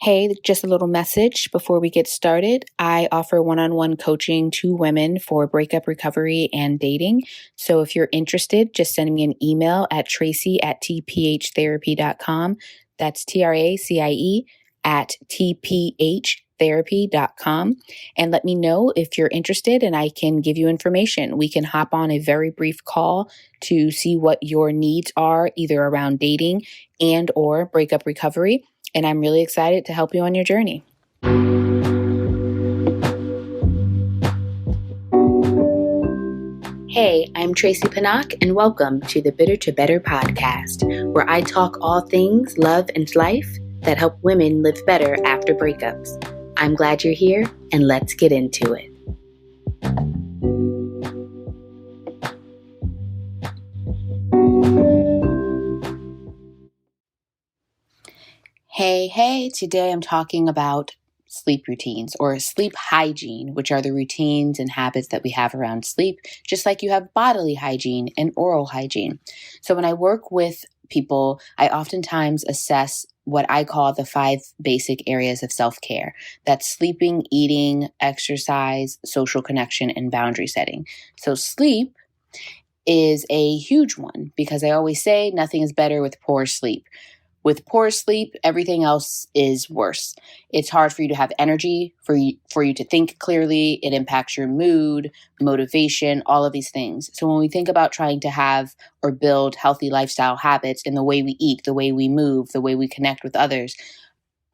Hey, just a little message before we get started. I offer one-on-one coaching to women for breakup recovery and dating. So if you're interested, just send me an email at tracy@tphtherapy.com. That's TRACIE at tphtherapy.com. And let me know if you're interested and I can give you information. We can hop on a very brief call to see what your needs are, either around dating and or breakup recovery. And I'm really excited to help you on your journey. Hey, I'm Tracy Pinnock, and welcome to the Bitter to Better podcast, where I talk all things love and life that help women live better after breakups. I'm glad you're here, and let's get into it. Hey, today I'm talking about sleep routines or sleep hygiene, which are the routines and habits that we have around sleep, just like you have bodily hygiene and oral hygiene. So when I work with people, I oftentimes assess what I call the 5 basic areas of self-care. That's sleeping, eating, exercise, social connection, and boundary setting. So sleep is a huge one because I always say nothing is better with poor sleep. With poor sleep, everything else is worse. It's hard for you to have energy, for you to think clearly. It impacts your mood, motivation, all of these things. So when we think about trying to have or build healthy lifestyle habits in the way we eat, the way we move, the way we connect with others,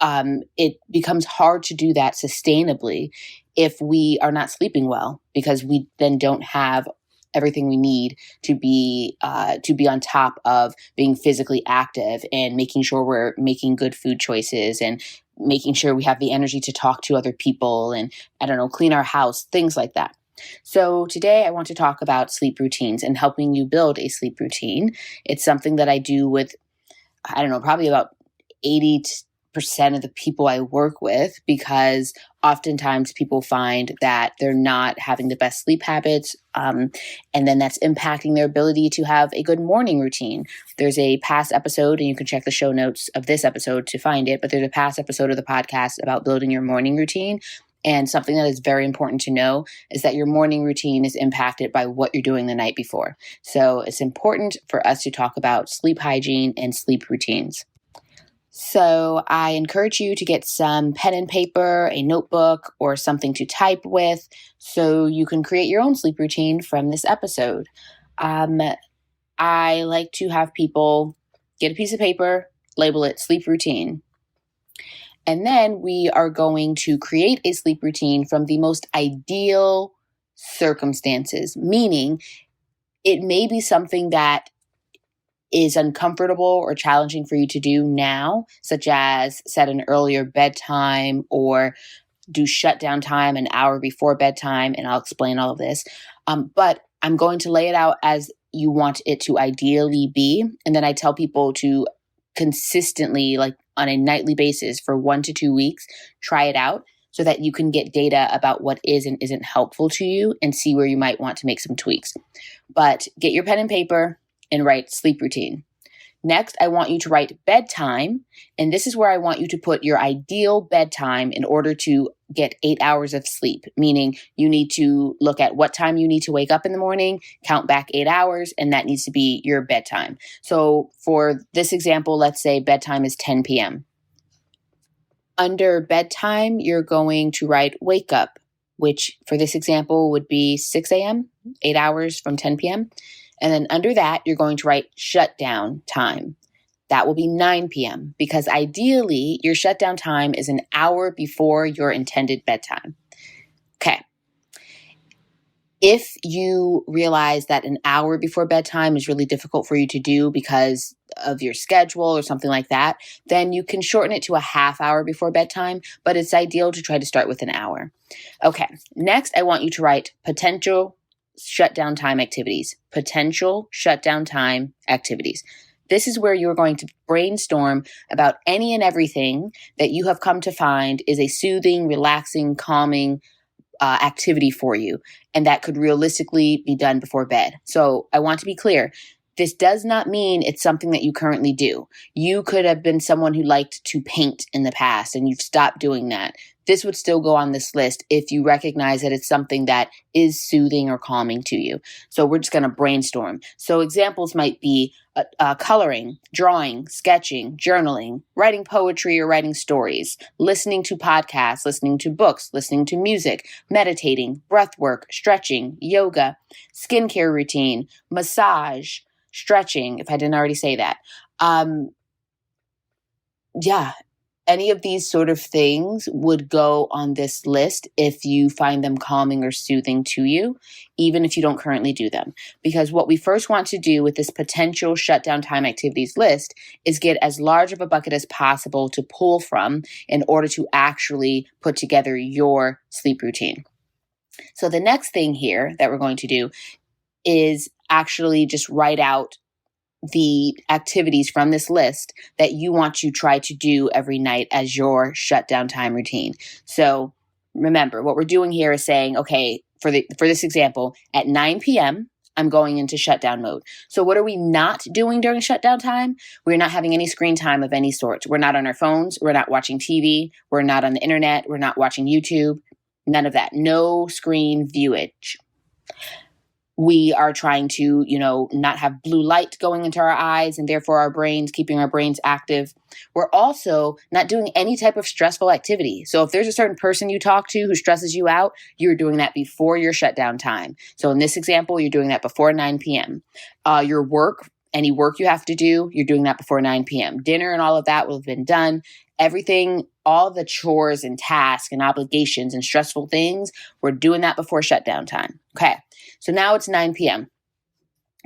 it becomes hard to do that sustainably if we are not sleeping well, because we then don't have everything we need to be on top of being physically active and making sure we're making good food choices and making sure we have the energy to talk to other people and, clean our house, things like that. So today I want to talk about sleep routines and helping you build a sleep routine. It's something that I do with, probably about 80% of the people I work with, because oftentimes people find that they're not having the best sleep habits, and then that's impacting their ability to have a good morning routine. There's a past episode, and you can check the show notes of this episode to find it, but there's a past episode of the podcast about building your morning routine. And something that is very important to know is that your morning routine is impacted by what you're doing the night before. So it's important for us to talk about sleep hygiene and sleep routines. So I encourage you to get some pen and paper, a notebook, or something to type with so you can create your own sleep routine from this episode. I like to have people get a piece of paper, label it sleep routine. And then we are going to create a sleep routine from the most ideal circumstances, meaning it may be something that is uncomfortable or challenging for you to do now, such as set an earlier bedtime or do shutdown time an hour before bedtime, and I'll explain all of this. But I'm going to lay it out as you want it to ideally be, and then I tell people to consistently, like on a nightly basis for 1 to 2 weeks, try it out so that you can get data about what is and isn't helpful to you and see where you might want to make some tweaks. But get your pen and paper and write sleep routine. Next, I want you to write bedtime, and this is where I want you to put your ideal bedtime in order to get 8 hours of sleep, meaning you need to look at what time you need to wake up in the morning, count back 8 hours, and that needs to be your bedtime. So for this example, let's say bedtime is 10 p.m. Under bedtime, you're going to write wake up, which for this example would be 6 a.m., 8 hours from 10 p.m., and then under that, you're going to write shutdown time. That will be 9 p.m. because ideally your shutdown time is an hour before your intended bedtime. Okay. If you realize that an hour before bedtime is really difficult for you to do because of your schedule or something like that, then you can shorten it to a half hour before bedtime, but it's ideal to try to start with an hour. Okay. Next, I want you to write potential shutdown time activities. Potential shutdown time activities. This is where you're going to brainstorm about any and everything that you have come to find is a soothing, relaxing, calming activity for you, and that could realistically be done before bed. So I want to be clear. This does not mean it's something that you currently do. You could have been someone who liked to paint in the past and you've stopped doing that. This would still go on this list if you recognize that it's something that is soothing or calming to you. So we're just going to brainstorm. So examples might be coloring, drawing, sketching, journaling, writing poetry or writing stories, listening to podcasts, listening to books, listening to music, meditating, breath work, stretching, yoga, skincare routine, massage, stretching, if I didn't already say that. Any of these sort of things would go on this list if you find them calming or soothing to you, even if you don't currently do them. Because what we first want to do with this potential shutdown time activities list is get as large of a bucket as possible to pull from in order to actually put together your sleep routine. So the next thing here that we're going to do is actually just write out the activities from this list that you want to try to do every night as your shutdown time routine. So remember, what we're doing here is saying, okay, for this example, at 9 p.m., I'm going into shutdown mode. So what are we not doing during shutdown time? We're not having any screen time of any sort. We're not on our phones. We're not watching TV. We're not on the internet. We're not watching YouTube. None of that. No screen viewage. We are trying to, not have blue light going into our eyes and therefore our brains, keeping our brains active. We're also not doing any type of stressful activity. So if there's a certain person you talk to who stresses you out, you're doing that before your shutdown time. So in this example, you're doing that before 9 p.m. Your work, any work you have to do, you're doing that before 9 p.m. Dinner and all of that will have been done. Everything, all the chores and tasks and obligations and stressful things, we're doing that before shutdown time. Okay. So now it's 9 p.m.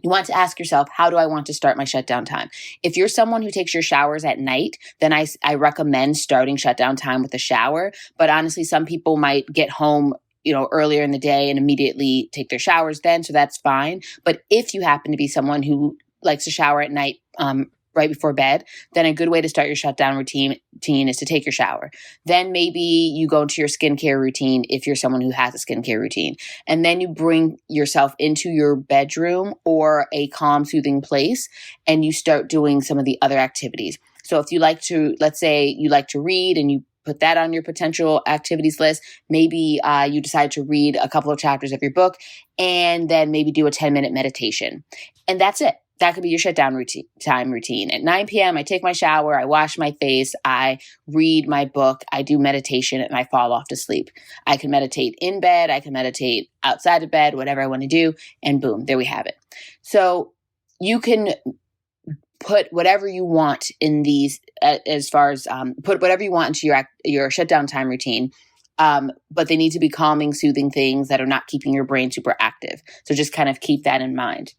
You want to ask yourself, how do I want to start my shutdown time? If you're someone who takes your showers at night, then I recommend starting shutdown time with a shower. But honestly, some people might get home earlier in the day and immediately take their showers then. So that's fine. But if you happen to be someone who likes to shower at night, right before bed, then a good way to start your shutdown routine is to take your shower. Then maybe you go into your skincare routine if you're someone who has a skincare routine. And then you bring yourself into your bedroom or a calm, soothing place, and you start doing some of the other activities. So if you like to, let's say you like to read and you put that on your potential activities list, maybe you decide to read a couple of chapters of your book and then maybe do a 10-minute meditation. And that's it. That could be your shutdown routine. At 9 p.m., I take my shower, I wash my face, I read my book, I do meditation, and I fall off to sleep. I can meditate in bed, I can meditate outside of bed, whatever I want to do, and boom, there we have it. So you can put whatever you want in these, as far as put whatever you want into your shutdown time routine. But they need to be calming, soothing things that are not keeping your brain super active. So just kind of keep that in mind.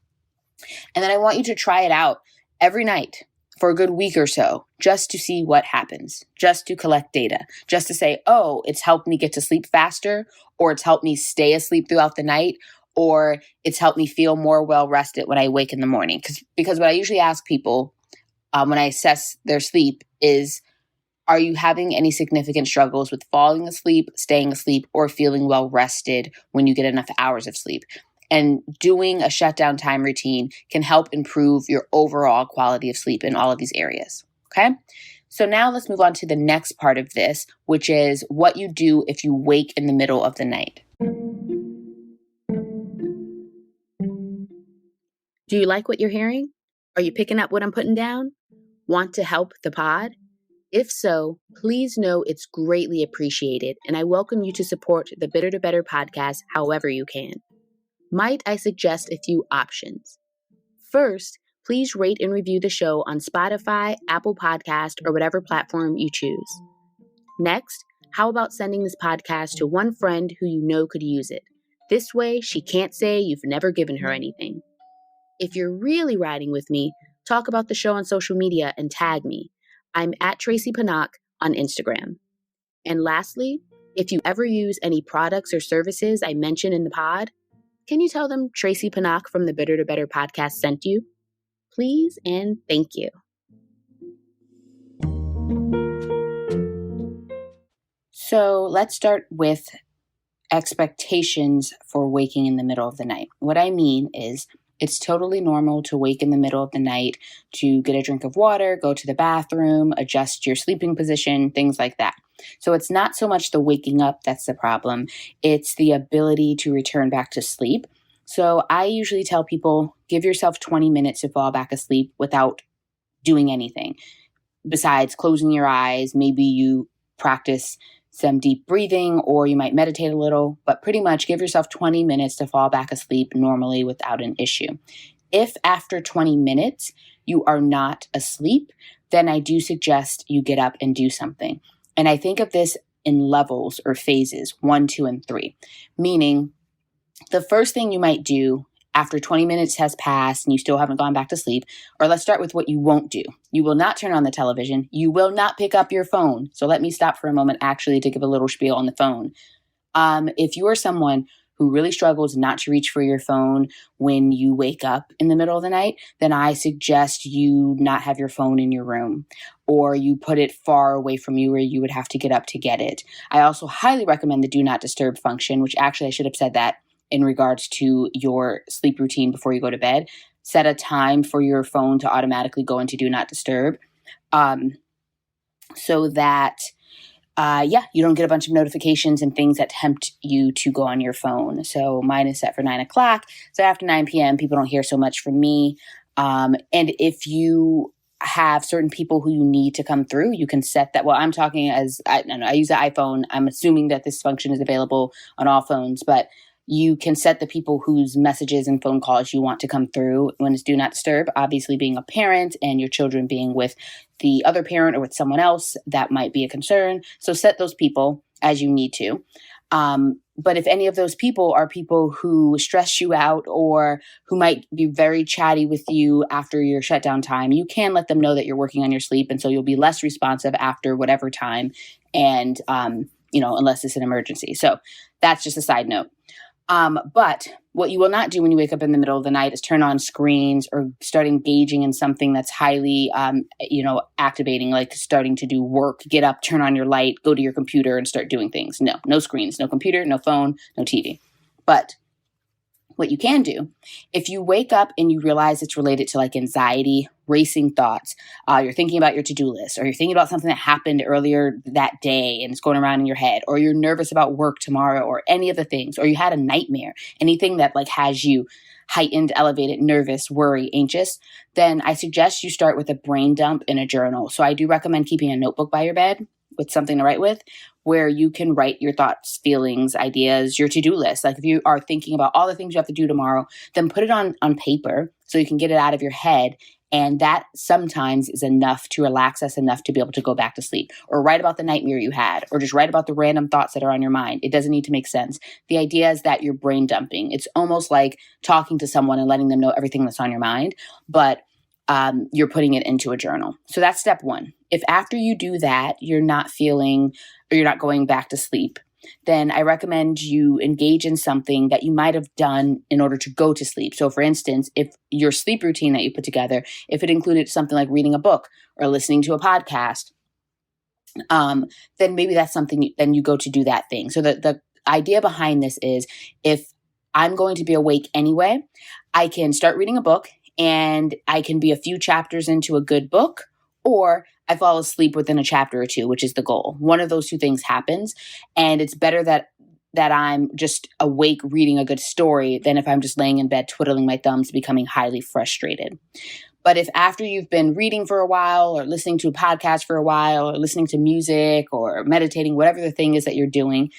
And then I want you to try it out every night for a good week or so, just to see what happens, just to collect data, just to say, oh, it's helped me get to sleep faster, or it's helped me stay asleep throughout the night, or it's helped me feel more well-rested when I wake in the morning. Because what I usually ask people when I assess their sleep is, are you having any significant struggles with falling asleep, staying asleep, or feeling well-rested when you get enough hours of sleep? And doing a shutdown time routine can help improve your overall quality of sleep in all of these areas. Okay? So now let's move on to the next part of this, which is what you do if you wake in the middle of the night. Do you like what you're hearing? Are you picking up what I'm putting down? Want to help the pod? If so, please know it's greatly appreciated, and I welcome you to support the Bitter to Better podcast however you can. Might I suggest a few options? First, please rate and review the show on Spotify, Apple Podcast, or whatever platform you choose. Next, how about sending this podcast to one friend who you know could use it? This way, she can't say you've never given her anything. If you're really riding with me, talk about the show on social media and tag me. I'm at Tracy Panak on Instagram. And lastly, if you ever use any products or services I mention in the pod, can you tell them Tracy Panak from the Bitter to Better podcast sent you? Please and thank you. So let's start with expectations for waking in the middle of the night. What I mean is It's totally normal to wake in the middle of the night to get a drink of water, go to the bathroom, adjust your sleeping position, things like that. So it's not so much the waking up that's the problem, it's the ability to return back to sleep. So I usually tell people give yourself 20 minutes to fall back asleep without doing anything besides closing your eyes. Maybe you practice some deep breathing or you might meditate a little, but pretty much give yourself 20 minutes to fall back asleep normally without an issue. If after 20 minutes you are not asleep, then I do suggest you get up and do something. And I think of this in levels or phases, 1, 2, and 3, meaning the first thing you might do after 20 minutes has passed and you still haven't gone back to sleep, or let's start with what you won't do. You will not turn on the television. You will not pick up your phone. So let me stop for a moment actually to give a little spiel on the phone. If you are someone who really struggles not to reach for your phone when you wake up in the middle of the night, then I suggest you not have your phone in your room, or you put it far away from you where you would have to get up to get it. I also highly recommend the do not disturb function, which actually I should have said that in regards to your sleep routine before you go to bed. Set a time for your phone to automatically go into do not disturb, so that you don't get a bunch of notifications and things that tempt you to go on your phone. So mine is set for 9 o'clock. So after 9 p.m., people don't hear so much from me. And if you have certain people who you need to come through, you can set that. Well, I'm talking as, I use the iPhone. I'm assuming that this function is available on all phones, but you can set the people whose messages and phone calls you want to come through when it's do not disturb, obviously being a parent and your children being with the other parent or with someone else, that might be a concern. So set those people as you need to. But if any of those people are people who stress you out or who might be very chatty with you after your shutdown time, you can let them know that you're working on your sleep. And so you'll be less responsive after whatever time. And, unless it's an emergency. So that's just a side note. But what you will not do when you wake up in the middle of the night is turn on screens or start engaging in something that's highly, activating, like starting to do work, get up, turn on your light, go to your computer and start doing things. No screens, no computer, no phone, no TV. But what you can do, if you wake up and you realize it's related to like anxiety, racing thoughts, you're thinking about your to-do list, or you're thinking about something that happened earlier that day and it's going around in your head, or you're nervous about work tomorrow, or any of the things, or you had a nightmare, anything that like has you heightened, elevated, nervous, worry, anxious, then I suggest you start with a brain dump in a journal. So I do recommend keeping a notebook by your bed with something to write with, where you can write your thoughts, feelings, ideas, your to-do list. Like if you are thinking about all the things you have to do tomorrow, then put it on paper so you can get it out of your head. And that sometimes is enough to relax us enough to be able to go back to sleep, or write about the nightmare you had, or just write about the random thoughts that are on your mind. It doesn't need to make sense. The idea is that you're brain dumping. It's almost like talking to someone and letting them know everything that's on your mind, but you're putting it into a journal. So that's step one. If after you do that, you're not feeling or you're not going back to sleep, then I recommend you engage in something that you might have done in order to go to sleep. So for instance, if your sleep routine that you put together, if it included something like reading a book or listening to a podcast, then maybe that's something, then you go to do that thing. So the idea behind this is, if I'm going to be awake anyway, I can start reading a book and I can be a few chapters into a good book, or I fall asleep within a chapter or two, which is the goal. One of those two things happens. And it's better that I'm just awake reading a good story than if I'm just laying in bed twiddling my thumbs, becoming highly frustrated. But if after you've been reading for a while, or listening to a podcast for a while, or listening to music or meditating, whatever the thing is that you're doing,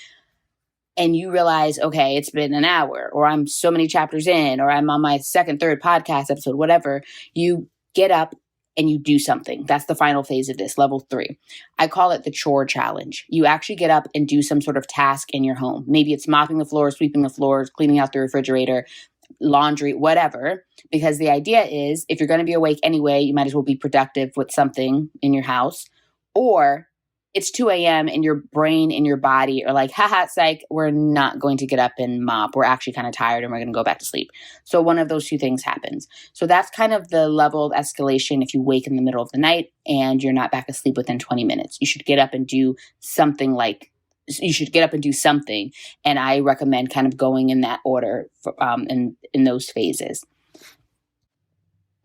and you realize, okay, it's been an hour, or I'm so many chapters in, or I'm on my second, third podcast episode, whatever, you get up and you do something. That's the final phase of this, level 3. I call it the chore challenge. You actually get up and do some sort of task in your home. Maybe it's mopping the floors, sweeping the floors, cleaning out the refrigerator, laundry, whatever. Because the idea is, if you're going to be awake anyway, you might as well be productive with something in your house. Or it's 2 a.m. and your brain and your body are like, haha, psych, we're not going to get up and mop. We're actually kind of tired and we're going to go back to sleep. So one of those two things happens. So that's kind of the level of escalation if you wake in the middle of the night and you're not back asleep within 20 minutes. You should get up and do something And I recommend kind of going in that order in those phases.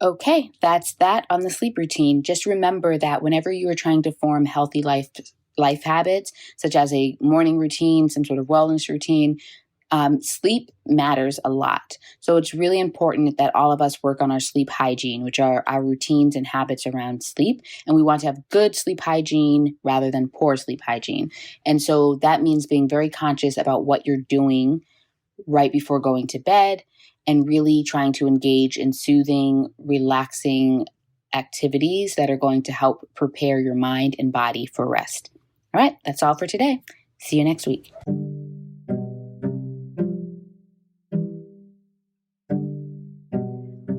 Okay, that's that on the sleep routine. Just remember that whenever you are trying to form healthy life habits, such as a morning routine, some sort of wellness routine, sleep matters a lot. So it's really important that all of us work on our sleep hygiene, which are our routines and habits around sleep. And we want to have good sleep hygiene rather than poor sleep hygiene. And so that means being very conscious about what you're doing right before going to bed and really trying to engage in soothing, relaxing activities that are going to help prepare your mind and body for rest. All right, that's all for today. See you next week.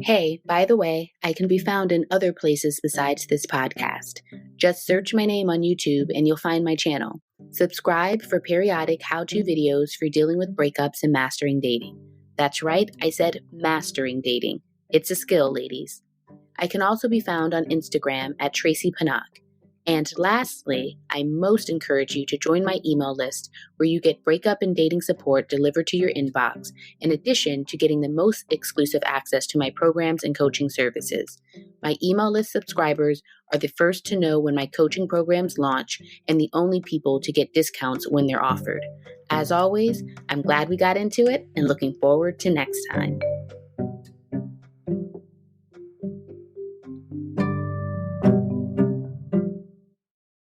Hey, by the way, I can be found in other places besides this podcast. Just search my name on YouTube and you'll find my channel. Subscribe for periodic how-to videos for dealing with breakups and mastering dating. That's right, I said mastering dating. It's a skill, ladies. I can also be found on Instagram at Tracy Panak. And lastly, I most encourage you to join my email list where you get breakup and dating support delivered to your inbox, in addition to getting the most exclusive access to my programs and coaching services. My email list subscribers are the first to know when my coaching programs launch and the only people to get discounts when they're offered. As always, I'm glad we got into it and looking forward to next time.